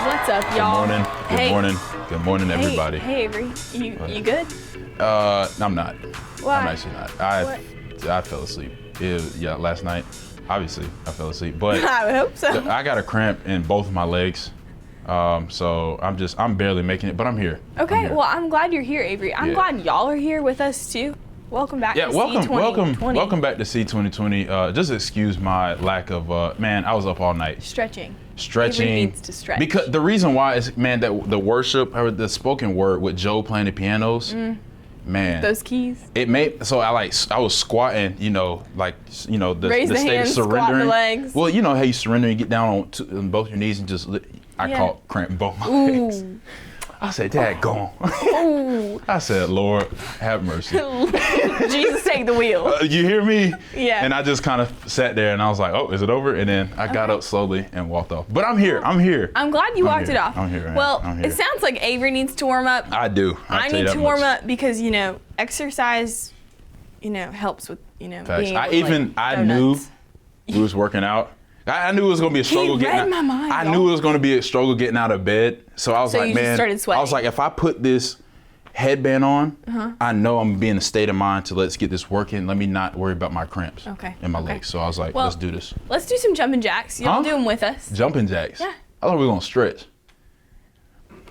What's up, y'all? Good morning. Good morning. Good morning, everybody. Hey, Avery. You good? I'm not. Why? I'm actually not. I fell asleep. Last night. Obviously, I fell asleep, but I would hope so. I got a cramp in both of my legs. So I'm barely making it, but I'm here. Okay, well, I'm glad you're here, Avery. I'm glad y'all are here with us too. Welcome back to C2020. Welcome back to C2020. Just excuse my lack of, man, I was up all night. Stretching. Stretching. Avery needs to stretch. Because the reason why is, man, that the worship, or the spoken word with Joe playing the pianos, man. Those keys. It made, so I was squatting, the Raise the state hands, of surrendering. squat the legs. Well, you know how you surrender and get down on both your knees and just, I caught cramp in both my legs. I said, Dad, gone. I said, Lord, have mercy. Jesus, take the wheel. You hear me? Yeah. And I just kind of sat there and I was like, oh, is it over? And then I got up slowly and walked off. But I'm here. I'm here. I'm glad you walked it off. I'm here. Well, I'm here. It sounds like Avery needs to warm up. I do. I need to warm up because, exercise, helps with, being able to, I knew we was working out. I knew it was gonna be a struggle getting out. My mind, I knew it was gonna be a struggle getting out of bed. So I was like, you just started sweating. I was like, if I put this headband on, I know I'm gonna be in a state of mind to let's get this working. Let me not worry about my cramps in my legs. So I was like, let's do this. Let's do some jumping jacks. Y'all do them with us. Jumping jacks? Yeah. I thought we were gonna stretch.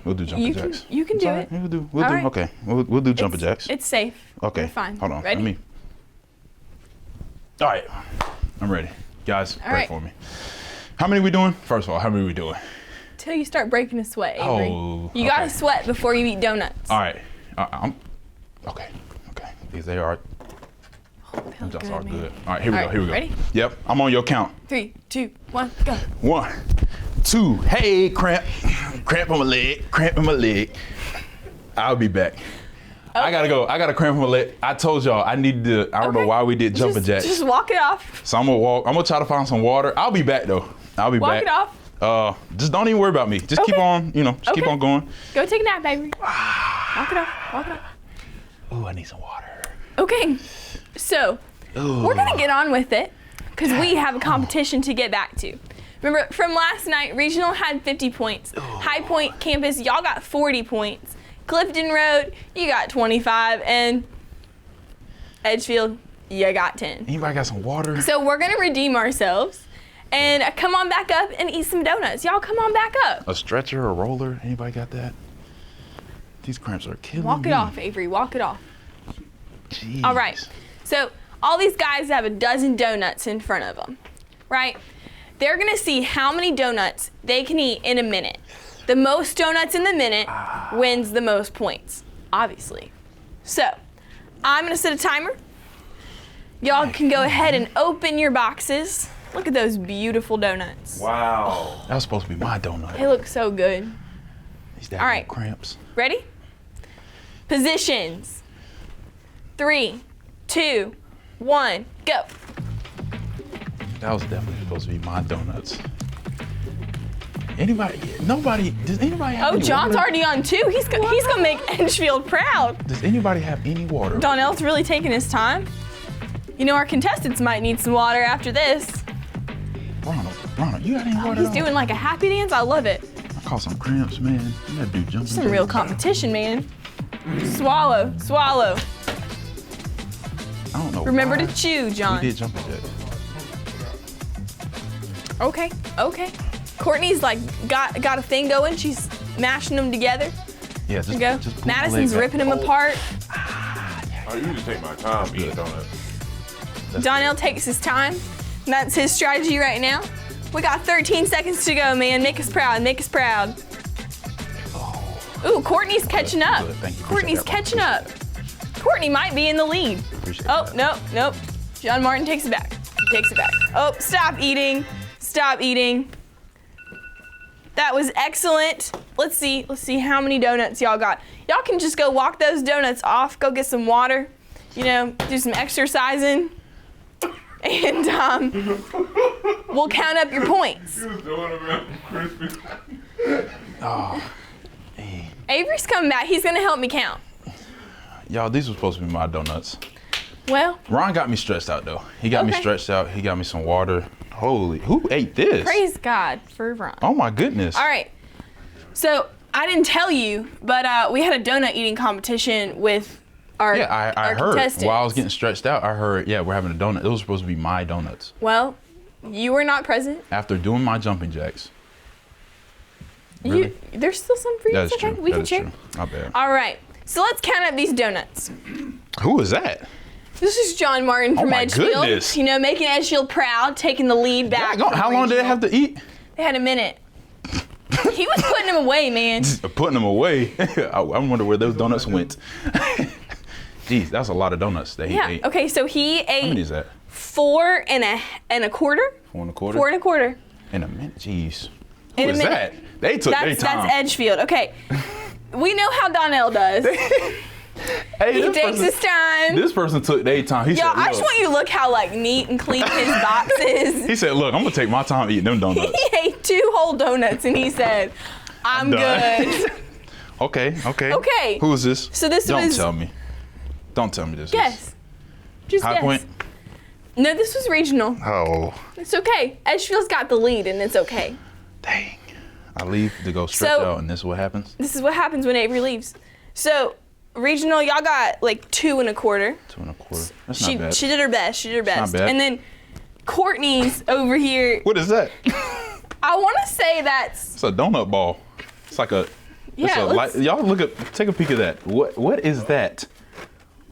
We'll do jumping jacks. You can do it. We'll do. Okay. We'll do jumping jacks. It's safe. Okay. We're fine. Hold on. Ready? All right. I'm ready. Guys, pray for me. How many we doing? First of all, how many we doing? Till you start breaking a sweat, Avery. You gotta sweat before you eat donuts. All right. Okay. These they are. That's all good. All right, here we go. Ready? Yep. I'm on your count. 3, 2, 1, go. 1, 2. Hey, cramp on my leg. Cramp in my leg. I'll be back. Okay. I gotta go. I got a cramp in my leg. I told y'all I need to. I don't know why we did jumping jacks. Just walk it off. So I'm gonna walk. I'm gonna try to find some water. I'll be back though. I'll be back. Walk it off. Just don't even worry about me. Just keep on. Keep on going. Go take a nap, baby. Walk it off. Ooh, I need some water. Okay. So we're gonna get on with it because we have a competition to get back to. Remember from last night, Regional had 50 points. High Point Campus, y'all got 40 points. Clifton Road, you got 25, and Edgefield, you got 10. Anybody got some water? So we're gonna redeem ourselves and come on back up and eat some donuts. Y'all come on back up. A stretcher, a roller, anybody got that? These cramps are killing me. Walk it off, Avery, walk it off. Jeez. All right, so all these guys have a dozen donuts in front of them, right? They're gonna see how many donuts they can eat in a minute. The most donuts in the minute wins the most points, obviously. So, I'm gonna set a timer. Y'all can go ahead and open your boxes. Look at those beautiful donuts. Wow. That was supposed to be my donut. They look so good. All right, cramps. Ready? Positions. 3, 2, 1, go. That was definitely supposed to be my donuts. Does anybody have any John's water? already on 2. He's gonna make Edgefield proud. Does anybody have any water? Donnell's really taking his time. Our contestants might need some water after this. Ronald, you got any water? He's doing like a happy dance. I love it. I caught some cramps, man. You gotta do jumping. Some real competition, man. Swallow. I don't know. Remember to chew, John. We did jumping jacks. Okay. Courtney's got a thing going. She's mashing them together. Yeah, just pull Madison's ripping them apart. I usually take my time eating donuts. Donnell takes his time. That's his strategy right now. We got 13 seconds to go, man. Make us proud. Ooh, Courtney's catching up. Thank you. Courtney's catching up. Courtney might be in the lead. Nope. John Martin takes it back. Oh, stop eating. That was excellent. Let's see how many donuts y'all got. Y'all can just go walk those donuts off, go get some water, do some exercising, and we'll count up your points. Avery's coming back. He's gonna help me count. Y'all, these were supposed to be my donuts. Well, Ron got me stretched out though. He got me stretched out. He got me some water. Holy, who ate this? Praise God for Ron. Oh my goodness. All right, So I didn't tell you, but we had a donut eating competition with our I heard contestants. while I was getting stretched out. I heard, we're having a donut. It was supposed to be my donuts. Well, you were not present. After doing my jumping jacks. Really? There's still some for you. That is Okay, true. we That can is share. true. My bad. All right. So let's count up these donuts. Who is that? This is John Martin from my Edgefield. goodness. You know, making Edgefield proud, taking the lead back. How long did they have to eat? They had a minute. He was putting them away, man. Putting them away. I wonder where those donuts went. Jeez, that's a lot of donuts that he ate. Okay, so he ate How many is that? 4 and a quarter. 4 1/4? 4 1/4. In a minute. Jeez. In Who a is minute. that? They took their time. That's Edgefield. Okay. We know how Donnell does. Hey, He takes his time. This person took their time. He Y'all, said, I just want you to look how like neat and clean his box is. he said, look, I'm gonna take my time eating them donuts. He ate 2 whole donuts and he said, I'm done." good. Okay. Okay. Who is this? So this Don't was- tell me. Don't tell me this. Guess. Just High guess. Point? No, this was regional. Oh, It's okay. Edgefield's got the lead and it's okay. dang. I leave to go stretch So- out, and this is what happens? This is what happens when Avery leaves. So, regional, y'all got like 2 1/4. 2 1/4. That's not bad. She did her best. She did her best. not bad. And then Courtney's over here. What is that? I want to say that's It's a donut ball. It's like a. Yeah, let's- Y'all take a peek at that. What is that?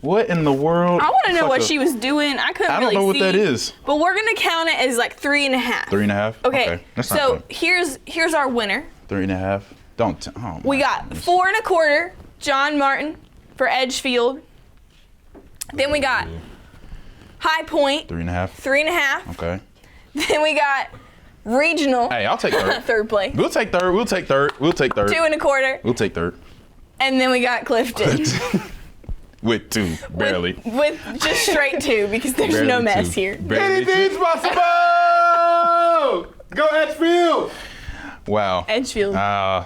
What in the world? I want to It's know like what a- she was doing. I couldn't I don't really know what see. that is. But we're gonna count it as like 3 1/2. 3 1/2. Okay. That's not So bad. here's our winner. 3 1/2. Don't. Oh, We my got goodness. 4 1/4. John Martin for Edgefield. Then we got High Point. 3 1/2. 3 1/2. Okay. Then we got regional. Hey, I'll take third. Third place. We'll take third. We'll take third. We'll take third. 2 1/4. We'll take third. And then we got Clifton. With 2, barely. With just straight 2 because there's Barely no mess 2. here. Barely 2. Anything's possible! Go Edgefield! Wow. Edgefield.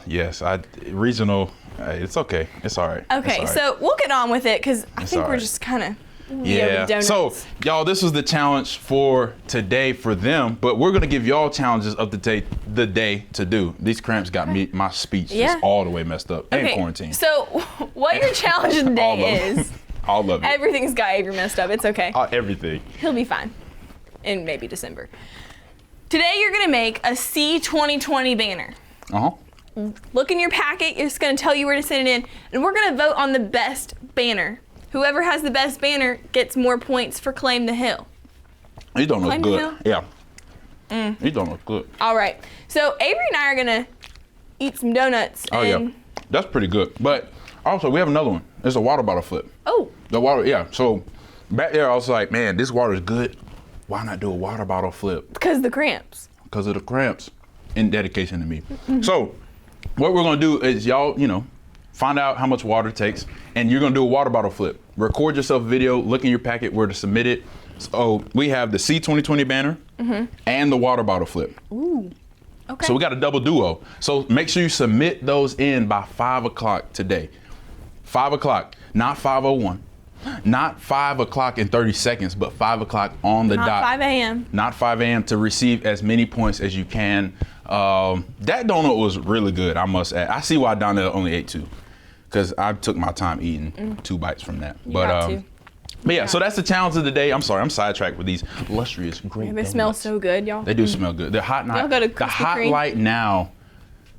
Yes. Regional. It's okay. It's all right. Okay, It's all right. so we'll get on with it because I think all we're right. just kind of Yeah. donuts. So, y'all, this was the challenge for today for them, but we're gonna give y'all challenges of the day to do. These cramps got me, my speech Yeah. is all the way messed up and quarantine. So what your challenge of the All day of it. is? All of it. Everything's got Avery messed up. It's okay. Everything. He'll be fine in maybe December. Today you're gonna make a C 2020 banner. Look in your packet. It's gonna tell you where to send it in, and we're gonna vote on the best banner. Whoever has the best banner gets more points for Claim the Hill. You don't look Claim the good. hill? Yeah. You don't look good. All right. So Avery and I are gonna eat some donuts. Oh yeah, and, that's pretty good. But also we have another one. It's a water bottle flip. Oh. The water, yeah. So back there, I was like, man, this water is good. Why not do a water bottle flip? Because the cramps. Because of the cramps. In dedication to me. So what we're gonna do is y'all, find out how much water it takes, and you're gonna do a water bottle flip. Record yourself a video, look in your packet where to submit it. So we have the C 2020 banner and the water bottle flip. Ooh. Okay. So we got a double duo. So make sure you submit those in by 5 o'clock today. 5 o'clock, not 5:01, not 5 o'clock in 30 seconds, but 5 o'clock on the Not dot. 5 a.m. Not 5 a.m. to receive as many points as you can. That donut was really good, I must add. I see why Donnell only ate 2, because I took my time eating 2 bites from that. got to. But yeah, so that's the challenge of the day. I'm sorry, I'm sidetracked with these lustrous, great They donuts. smell so good, y'all. They do smell good. The hot Y'all go to the Krispy hot Kreme? light now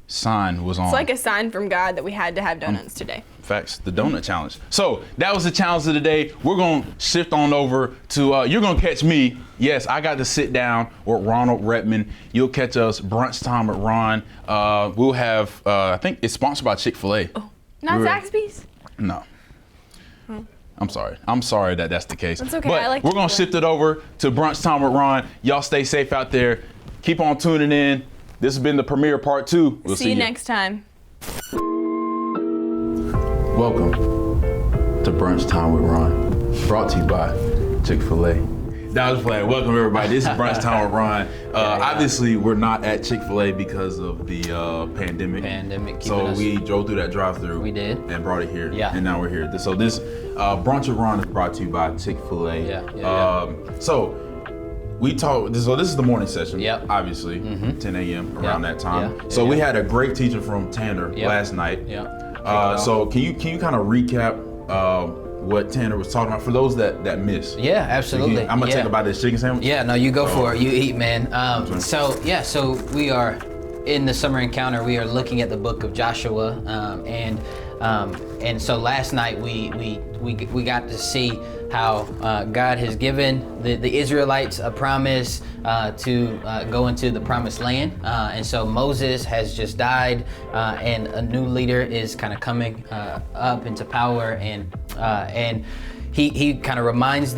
sign was on. It's like a sign from God that we had to have donuts today. Facts, the donut challenge. So that was the challenge of the day. We're gonna shift on over to, you're gonna catch me. Yes, I got to sit down with Ronald Redman. You'll catch us brunch time with Ron. We'll have, I think it's sponsored by Chick-fil-A. Not We're- Zaxby's? No. I'm sorry. I'm sorry that that's the case. That's okay. But I like we're gonna Chick-fil-A. shift it over to brunch time with Ron. Y'all stay safe out there. Keep on tuning in. This has been the premiere part 2. We'll See you next time. Welcome to Brunch Time with Ron, brought to you by Chick-fil-A. That was playing. Welcome everybody. This is Brunch Time with Ron. Obviously, we're not at Chick-fil-A because of the pandemic. Pandemic keeping So us- we drove through that drive-through. We did. And brought it here. Yeah. And now we're here. So this Brunch with Ron is brought to you by Chick-fil-A. Yeah. So we talked. So this is the morning session. Yep. Obviously, 10 a.m. around that time. Yeah. So we had a great teacher from Tanner last night. Yeah. So can you kind of recap what Tanner was talking about for those that missed? Yeah, absolutely. I'm gonna take about this chicken sandwich. Yeah, no, you go for it. You eat, man. So we are in the summer encounter. We are looking at the book of Joshua, and so last night we got to see how God has given the Israelites a promise to go into the promised land. And so Moses has just died, and a new leader is kind of coming up into power, and he kind of reminds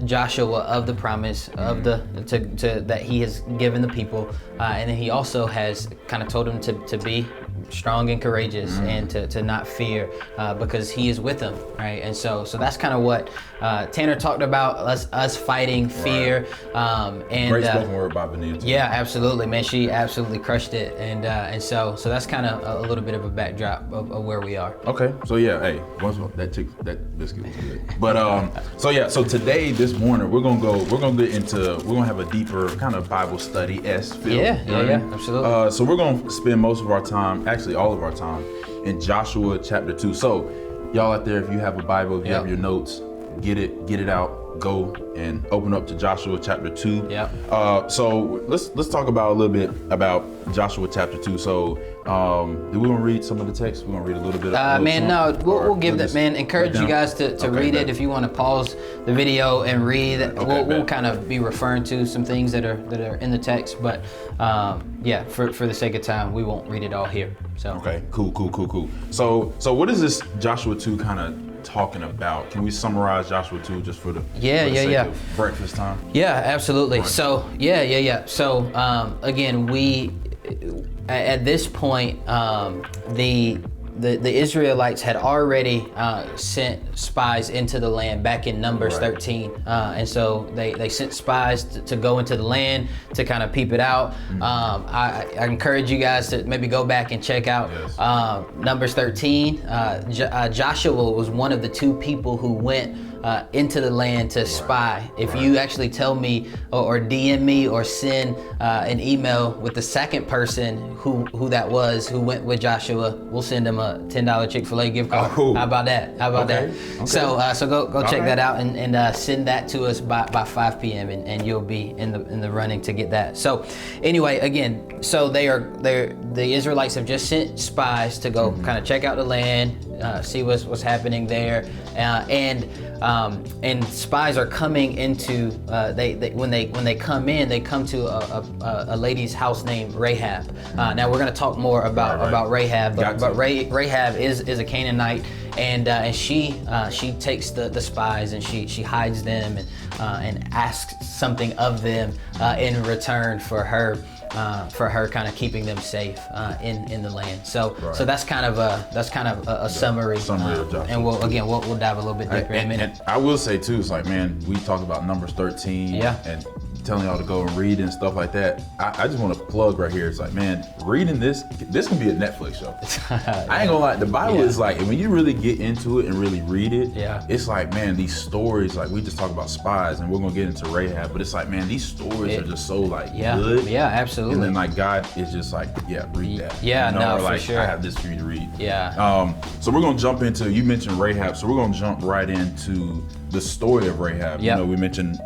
Joshua of the promise of that he has given the people, and then he also has kind of told him to be strong and courageous and to not fear because he is with them, right? And so that's kind of what Tanner talked about, us fighting fear. And great spoken word by Benita. Yeah, absolutely, man. She absolutely crushed it, and so that's kind of a little bit of a backdrop of where we are. Okay, so yeah, hey, that biscuit was good. But so today, this morning, we're gonna have a deeper kind of Bible study-esque feel. Yeah, absolutely. So we're gonna spend most of our time, actually all of our time, in Joshua chapter 2. So y'all out there, if you have a Bible, if you have your notes, get it out, go and open up to Joshua chapter 2. Yeah. So let's talk about a little bit about Joshua chapter 2. So do we want to read some of the text? We're gonna read a little bit. We'll give that, man. Encourage you guys to read it. If you want to pause the video and read, we'll kind of be referring to some things that are in the text. But for the sake of time, we won't read it all here. So okay, cool. So what is this Joshua 2 kind of talking about? Can we summarize Joshua 2 just for the sake of breakfast time? Yeah, absolutely. Right. So So again, we at this point the Israelites had already sent spies into the land back in Numbers 13, and so they sent spies to go into the land to kind of peep it out. I encourage you guys to maybe go back and check out Numbers 13. Joshua was one of the two people who went into the land to spy. If you actually tell me or DM me or send an email with the second person who that was who went with Joshua, we'll send them a $10 Chick-fil-A gift card. Oh. How about that? Okay. So go check that out and send that to us by 5 p.m. and you'll be in the running to get that. So anyway, again, so the Israelites have just sent spies to go kind of check out the land, see what's happening there, and spies are coming into when they come in, they come to a lady's house named Rahab. Now we're going to talk more about Rahab, but Rahab is a Canaanite, and she takes the spies and she hides them and asks something of them in return for her kind of keeping them safe in the land. So that's kind of a summary of Joshua. And we'll dive a little bit deeper in a minute. And I will say too, it's like, man, we talk about Numbers 13 and telling y'all to go and read and stuff like that. I just want to plug right here. It's like, man, reading this can be a Netflix show. I ain't gonna lie, the Bible is like, when you really get into it and really read it, it's like, man, these stories, like we just talk about spies and we're gonna get into Rahab, but it's like, man, these stories are just so like good. Yeah, absolutely. And then like God is just like, read that. Yeah, you know, no, like, for sure. I have this for you to read. Yeah. So we're gonna jump into, you mentioned Rahab, so we're gonna jump right into the story of Rahab. You know, we mentioned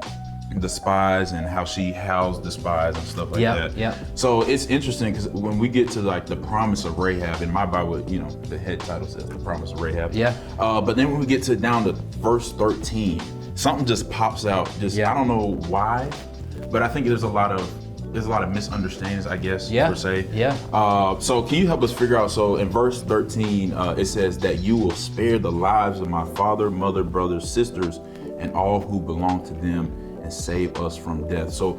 the spies and how she housed the spies and stuff like that. Yeah. So it's interesting because when we get to like the promise of Rahab, in my Bible, you know, the head title says the promise of Rahab. Yeah. But then when we get to down to verse 13, something just pops out. I don't know why, but I think there's a lot of misunderstandings, I guess, per se. Yeah. So can you help us figure out, so in verse 13, it says that you will spare the lives of my father, mother, brothers, sisters, and all who belong to them, and save us from death. So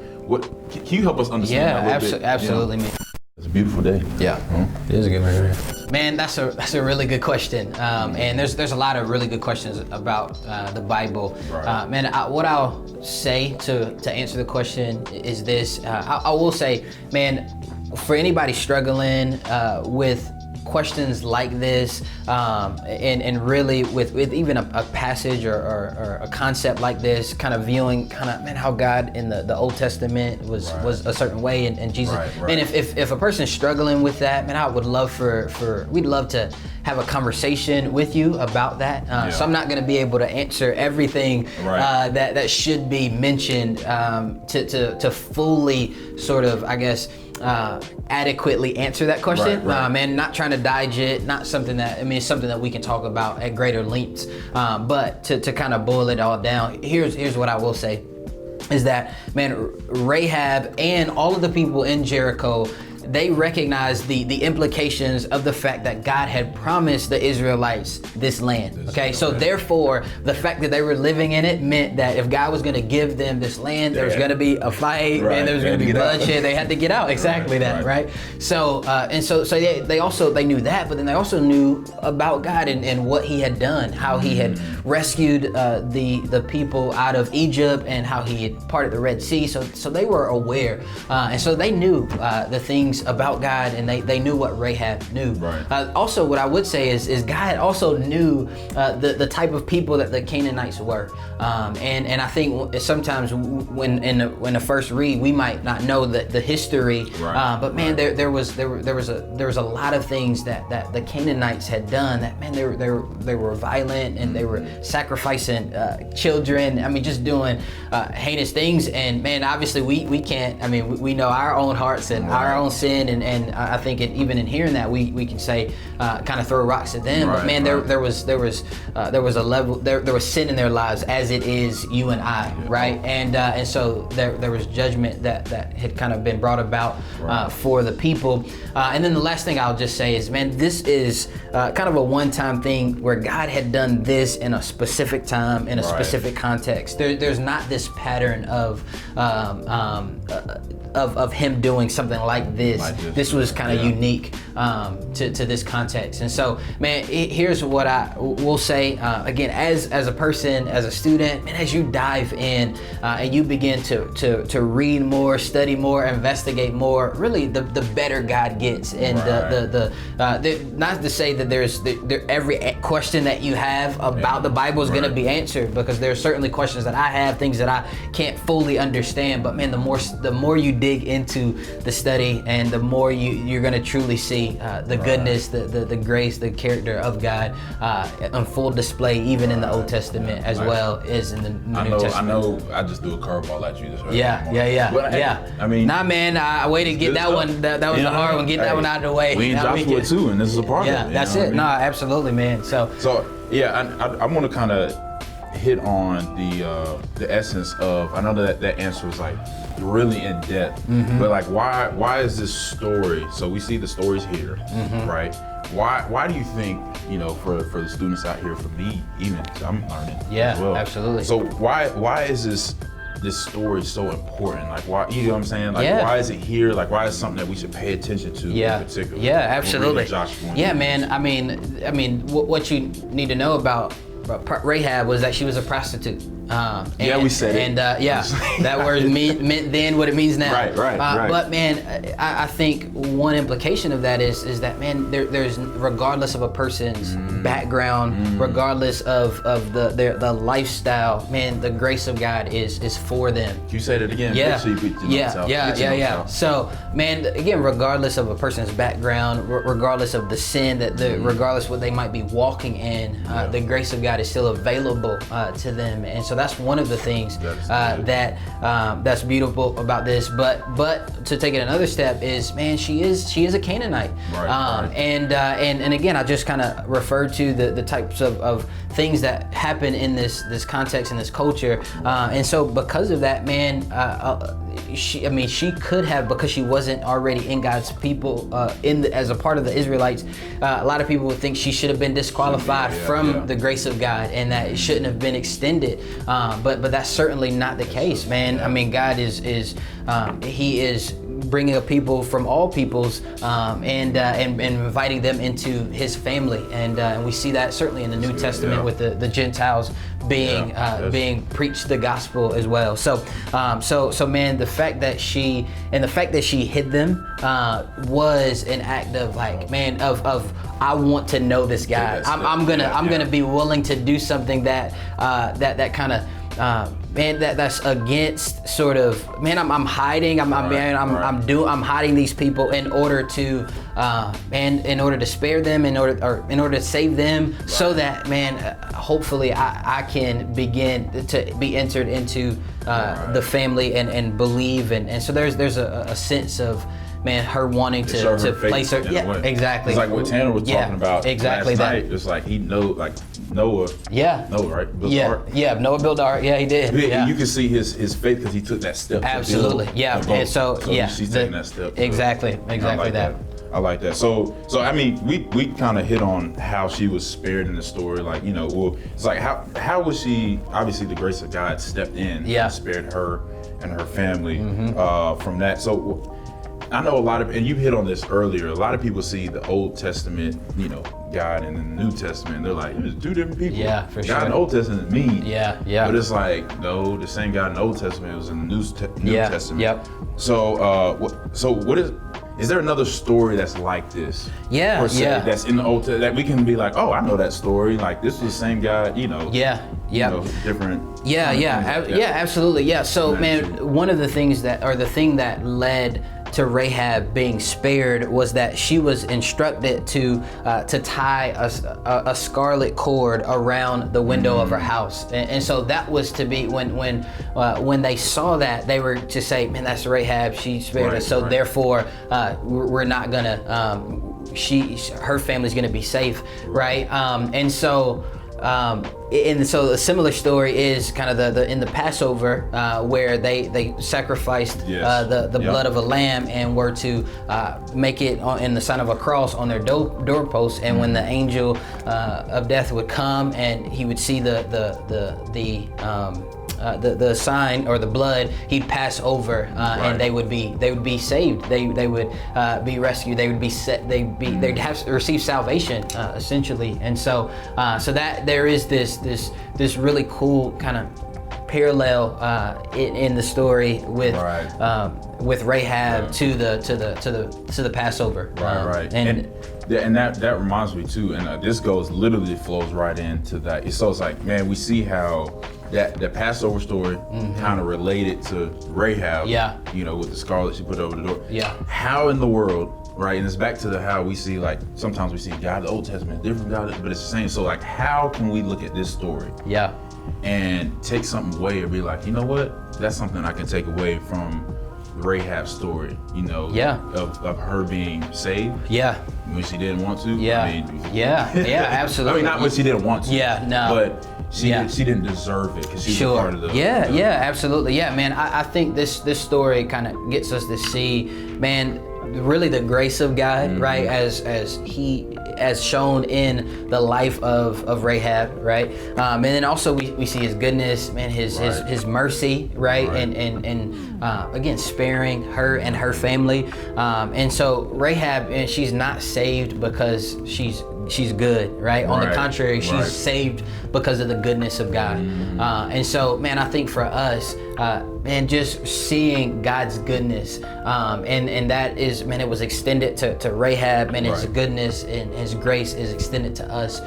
can you help us understand that a little bit? Absolutely, man. It's a beautiful day. Yeah, it is a good one. Man, that's a really good question. And there's a lot of really good questions about the Bible. Right. Man, what I'll say to answer the question is this. I will say, man, for anybody struggling with questions like this, and really with even a passage or a concept like this, kind of viewing man how God in the Old Testament was a certain way, and Jesus. And if a person's struggling with that, man, I would love we'd love to have a conversation with you about that. So I'm not going to be able to answer everything that should be mentioned to fully sort of, I guess, adequately answer that question. And not trying to digest, not something that, it's something that we can talk about at greater lengths. But to kind of boil it all down, here's what I will say, is that, man, Rahab and all of the people in Jericho, they recognized the implications of the fact that God had promised the Israelites this land. Okay, so therefore, the fact that they were living in it meant that if God was going to give them this land, there was going to be a fight, and there was going to be bloodshed. They had to get out. Exactly right? So they knew that, but then they also knew about God and what He had done, how He had rescued the people out of Egypt, and how He had parted the Red Sea. So they were aware, and so they knew the things about God, and they knew what Rahab knew. Also, what I would say is God also knew the type of people that the Canaanites were, and I think sometimes when in the first read we might not know the history, but man, there was a lot of things that the Canaanites had done that, man, they were violent, and they were sacrificing children. Just doing heinous things, and man, obviously we can't. We know our own hearts and our own sin, and I think even in hearing that we can say kind of throw rocks at them, but man, there was a level, there was sin in their lives as it is you and I, right? And so there was judgment that had kind of been brought about for the people. And then the last thing I'll just say is, man, this is kind of a one-time thing where God had done this in a specific time, in a specific context. There's not this pattern of Him doing something like this. This was kind of unique to this context. And so, man, here's what I will say, again, as a person, as a student, and as you dive in and you begin to read more, study more, investigate more, really the better God gets. And not to say that every question that you have about the Bible is going to be answered, because there are certainly questions that I have, things that I can't fully understand. But man, the more you dig into the study, and the more you're going to truly see the goodness, the grace, the character of God on full display, even in the Old Testament as well as in the New Testament. I know I just threw a curveball at you this early. Nah, man, I waited to get that one. That was the hard one. Get that one out of the way. We in Joshua too, and this is a part of it. Yeah, that's it. No, absolutely, man. So I want to kind of hit on the essence of, I know that answer was like really in depth, but like why is this story, so we see the stories here, right? Why do you think, for the students out here, for me even, I'm learning as well. Absolutely. So why is this story so important? Like, why, you know what I'm saying? Like, why is it here? Like, why is it something that we should pay attention to in particular? Yeah, absolutely. Yeah, man. I mean, what you need to know about Rahab was that she was a prostitute. We said it. And that word meant then what it means now. Right. But man, I think one implication of that is that, man, there's, regardless of a person's background, regardless of the lifestyle, man, the grace of God is for them. Can you say that again? Yeah. So, man, again, regardless of a person's background, regardless of the sin regardless what they might be walking in, the grace of God is still available to them. And so that's one of the things that's beautiful about this. But to take it another step is, man, she is a Canaanite. And again, I just kind of referred to the types of things that happen in this context, in this culture. And so because of that, man, she could have, because she wasn't already in God's people, as a part of the Israelites, a lot of people would think she should have been disqualified from the grace of God, and that it shouldn't have been extended. But that's certainly not the case, man. I mean, God is bringing a people from all peoples and inviting them into his family. And we see that certainly in the New Testament with the Gentiles being preached the gospel as well. So man, the fact that she hid them was an act of like, man, of I want to know this guy. I'm gonna be willing to do something that kind of man, that's against sort of, man, I'm hiding, I'm hiding these people in order to in order to spare them, in order to save them, so that, man, hopefully I can begin to be entered into the family and believe, and so there's a sense of, man, her wanting to place her. Yeah, exactly. It's like what Tanner was talking about exactly last that. night. It's like he know, like Noah. Yeah. Noah, right? Built the ark. Yeah. Noah built the ark. Yeah, he did. Yeah. You can see his faith because he took that step. Absolutely. Yeah. And so she's taking that step. Exactly that. I like that. So I mean, we kind of hit on how she was spared in the story. Like, you know, well, it's like how was she? Obviously, the grace of God stepped in and spared her and her family from that. So I know a lot of, and you hit on this earlier, a lot of people see the Old Testament, you know, God, and the New Testament. They're like, there's two different people. Yeah, for sure. God in the Old Testament is mean. Yeah. But it's like, no, the same God in the Old Testament was in the New Testament. Yep. So, what is there another story that's like this? Yeah. That's in the Old Testament that we can be like, oh, I know that story. Like, this was the same God, you know. Yeah. You know, different. Absolutely. Yeah. So, man, one of the things the thing that led to Rahab being spared was that she was instructed to tie a scarlet cord around the window of her house, and so that was to be when they saw that, they were to say, man, that's Rahab, she spared us, so therefore we're not gonna her family's gonna be safe, right? And so a similar story is kind of in the Passover where they sacrificed the blood of a lamb and were to make it in the sign of a cross on their doorpost, and when the angel of death would come and he would see the sign or the blood, he'd pass over, and they would be saved. They would be rescued. They would be set. They'd have receive salvation essentially. And so that there is this really cool kind of parallel in the story with Rahab to the Passover. Right. And that reminds me too. And this literally flows right into that. So it's like, man, we see how that Passover story kind of related to Rahab. Yeah. You know, with the scarlet she put over the door. Yeah. How in the world, right? And it's back to how we see, like, sometimes we see God, the Old Testament, different God, but it's the same. So like, how can we look at this story? Yeah. And take something away and be like, you know what? That's something I can take away from Rahab's story, you know, of her being saved. Yeah. When she didn't want to. Yeah. I mean, absolutely. I mean, not when she didn't want to. Yeah, no. But she didn't deserve it because she was part of the. Absolutely. Yeah, man. I think this story kind of gets us to see, man, really the grace of God, right? As shown in the life of Rahab, right? And then also we see his goodness, man, his mercy, right? And again, sparing her and her family. And so Rahab, and she's not saved because she's good, right? On the contrary, she's saved because of the goodness of God. And so, man, I think for us, man, just seeing God's goodness, and that is, man, it was extended to Rahab, and his goodness and his grace is extended to us,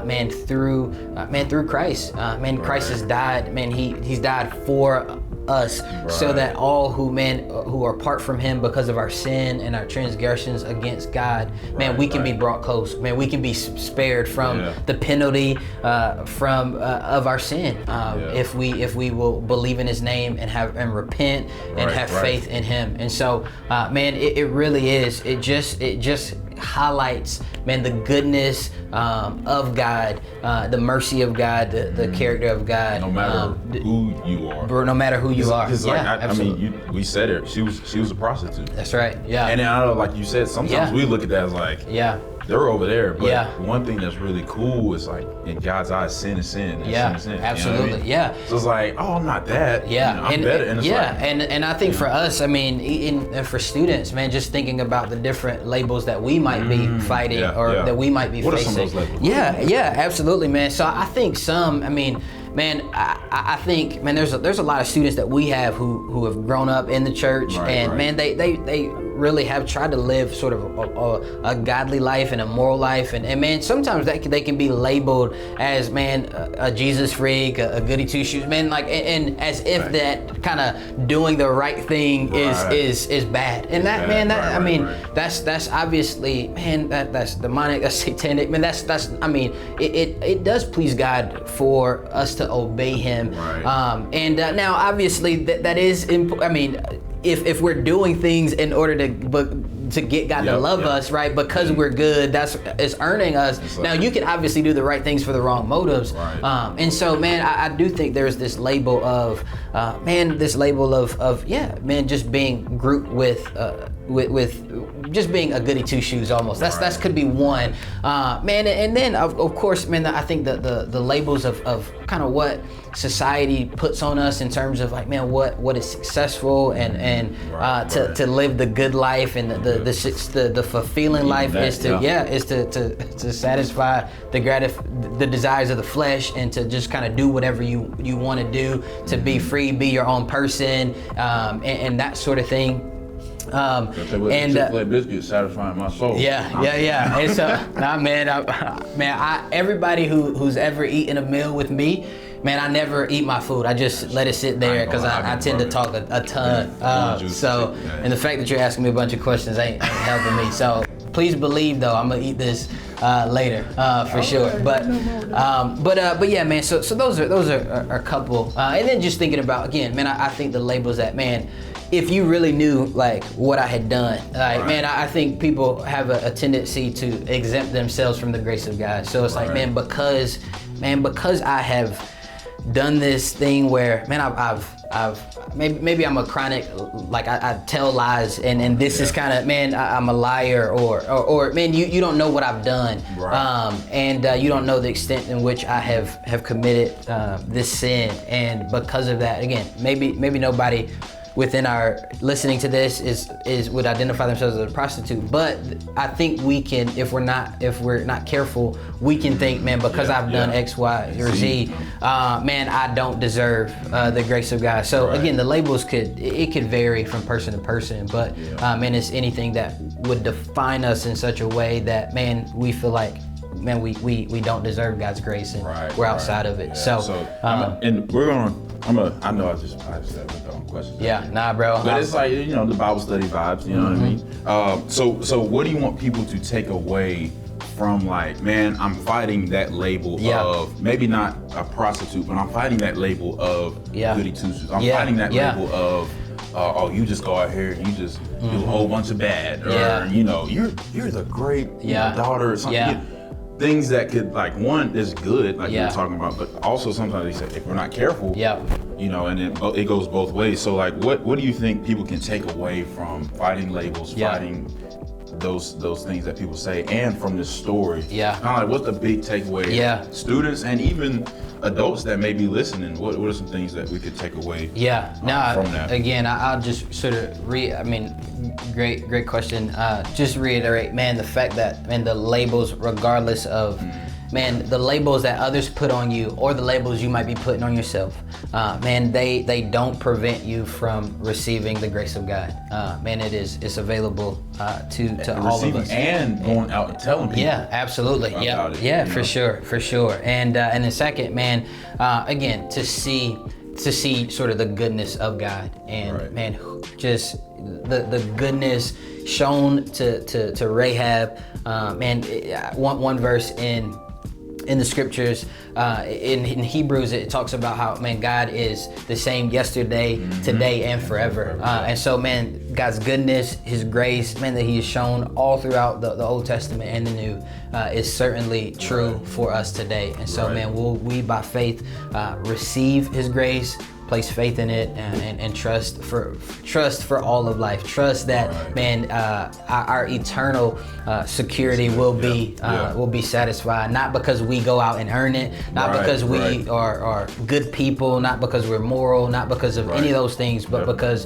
man, through Christ. Christ has died, man, he's died for us, so that all who are apart from him because of our sin and our transgressions against God, man, we can be brought close, man, we can be spared from the penalty of our sin, if we will believe in his name and repent and have faith in him. And so, man, it really is. It just highlights, man, the goodness of God, the mercy of God, the character of God. No matter who you are. No matter who you are. Because I mean, we said it. She was a prostitute. That's right. Yeah. And I know, like you said, sometimes we look at that as like, they're over there. But Yeah. one thing that's really cool is like in God's eyes, sin is sin. And Yeah, sin is sin, absolutely. You know what I mean? Yeah. So it's like, oh, I'm not that. Yeah, You know, I'm better. And it's yeah, like, and I think for us, I mean, and for students, man, just thinking about the different labels that we might be fighting that we might be what facing. Are some of those labels? Yeah, absolutely, man. So I think some, I mean, man, I think, man, there's a lot of students that we have who have grown up in the church, and man, they really have tried to live sort of a godly life and a moral life, and man, sometimes they can be labeled as, man, a Jesus freak, a goody two shoes, man, like, and as if that kind of doing the right thing is bad, and that, man, that I mean, that's obviously, man, that's demonic, that's satanic, man, that's I mean, it does please God for us to obey Him, and now obviously that is I mean, if we're doing things in order to get God to love us, right? Because we're good, it's earning us. Now you can obviously do the right things for the wrong motives, and so, man, I do think there's this label of, just being grouped with just being a goody two shoes almost. That's could be one, man, and then of course, man, I think the labels of kind of what society puts on us in terms of, like, man, what is successful and to live the good life and the fulfilling life is to satisfy the desires of the flesh and to just kind of do whatever you want to do, to be free, be your own person, and that sort of thing. And Chick-fil-A biscuits satisfying my soul. Yeah. And so, everybody who's ever eaten a meal with me, man, I never eat my food. I just let it sit there because I tend to talk a ton. And the fact that you're asking me a bunch of questions ain't helping me. So please believe, though, I'm gonna eat this later for sure. But yeah, man. So those are a couple. And then just thinking about, again, man, I think the labels that, man, if you really knew, like, what I had done, like, man, I think people have a tendency to exempt themselves from the grace of God. So it's like, man, because I have done this thing where, man, I've maybe I'm a chronic, like, I tell lies, and this is kind of, man, I'm a liar, or man, you don't know what I've done, and you don't know the extent in which I have committed this sin, and because of that, again, maybe nobody within our listening to this is would identify themselves as a prostitute, but I think we can, if we're not careful, we can think, man, because I've done X, Y, or Z, man, I don't deserve the grace of God. So again, the labels could vary from person to person, but man, it's anything that would define us in such a way that, man, we feel like, man, we don't deserve God's grace, and we're outside of it. Yeah. I know I just said the dumb questions. Yeah, nah, bro. But it's like, the Bible study vibes, you know what I mean? So what do you want people to take away from, like, man, I'm fighting that label of, maybe not a prostitute, but I'm fighting that label of goody two-shoes. I'm fighting that label of, you just go out here and you just do a whole bunch of bad, or you're the great daughter or something. Things that could, like, one is good, like you were talking about, but also sometimes they say, if we're not careful, and it goes both ways. So, like, what do you think people can take away from fighting labels, fighting those things that people say, and from this story? Kind of like, what's the big takeaway? Students and even adults that may be listening, what are some things that we could take away from that? Again, I'll just sort of great question. Just reiterate, man, the fact that, man, the labels, regardless of, man, the labels that others put on you or the labels you might be putting on yourself, man, they don't prevent you from receiving the grace of God. Man, it's available to all of us. And going out and telling people. Yeah, absolutely. For sure. And then second, man, again, to see sort of the goodness of God, and man, just the goodness shown to Rahab. Man, one verse in the scriptures, in Hebrews, it talks about how, man, God is the same yesterday, today, and forever. And so, man, God's goodness, His grace, man, that He has shown all throughout the Old Testament and the New, is certainly true for us today. And so, man, will we by faith receive His grace, place faith in it and trust for all of life. Trust that, man, our eternal security will be satisfied, not because we go out and earn it, not because we are good people, not because we're moral, not because of any of those things, but because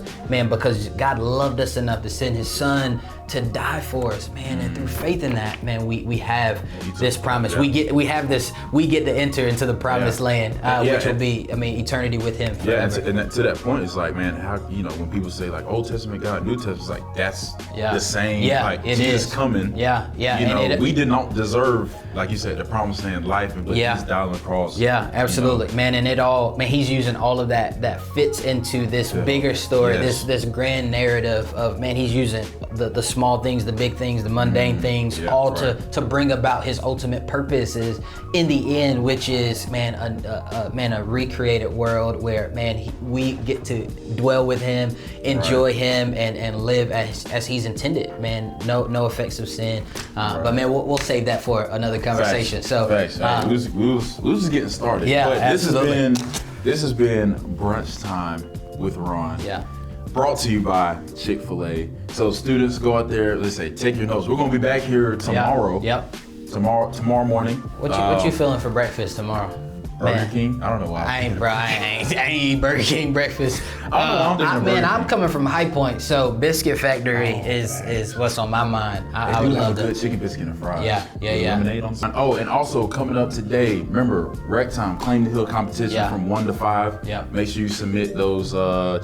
God loved us enough to send his son to die for us, man, and through faith in that, man, we have this promise. We get to enter into the promised land, which will be, eternity with him forever. And to that point, it's like, man, how, when people say like Old Testament God, New Testament, it's like that's the same. Like Jesus coming. We did not deserve, like you said, the promised land life, but he's died on the cross. Yeah, absolutely, man. And it all, man, he's using all of that fits into this bigger story, this grand narrative of, man, he's using the small things, the big things, the mundane things, to bring about his ultimate purposes in the end, which is, man, a recreated world where, man, we get to dwell with him, enjoy him, and live as he's intended, man. No effects of sin. But man, we'll save that for another conversation. So we was just getting started. Yeah, but absolutely. This has been Brunch Time with Ron. Yeah. Brought to you by Chick-fil-A. So students, go out there, let's say, take your notes. We're gonna be back here tomorrow. Yep. Tomorrow morning. What you feeling for breakfast tomorrow? Burger King? I don't know why. I ain't eat Burger King breakfast. I'm coming from High Point, so Biscuit Factory is what's on my mind. I would love a good chicken biscuit and fries. Yeah. Lemonade on some. Oh, and also coming up today, remember, Rec Time, Claim the Hill competition from 1 to 5. Yeah. Make sure you submit those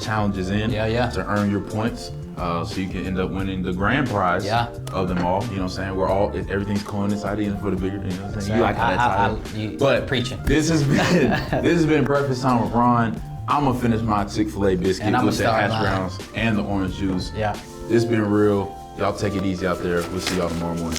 challenges in to earn your points. So you can end up winning the grand prize of them all. You know what I'm saying? Everything's coinciding for the bigger, you know what I'm saying? You like how that title. But preaching. This has been Breakfast Time with Ron. I'm gonna finish my Chick-fil-A biscuit with the hash browns and the orange juice. Yeah. This has been real. Y'all take it easy out there. We'll see y'all tomorrow morning.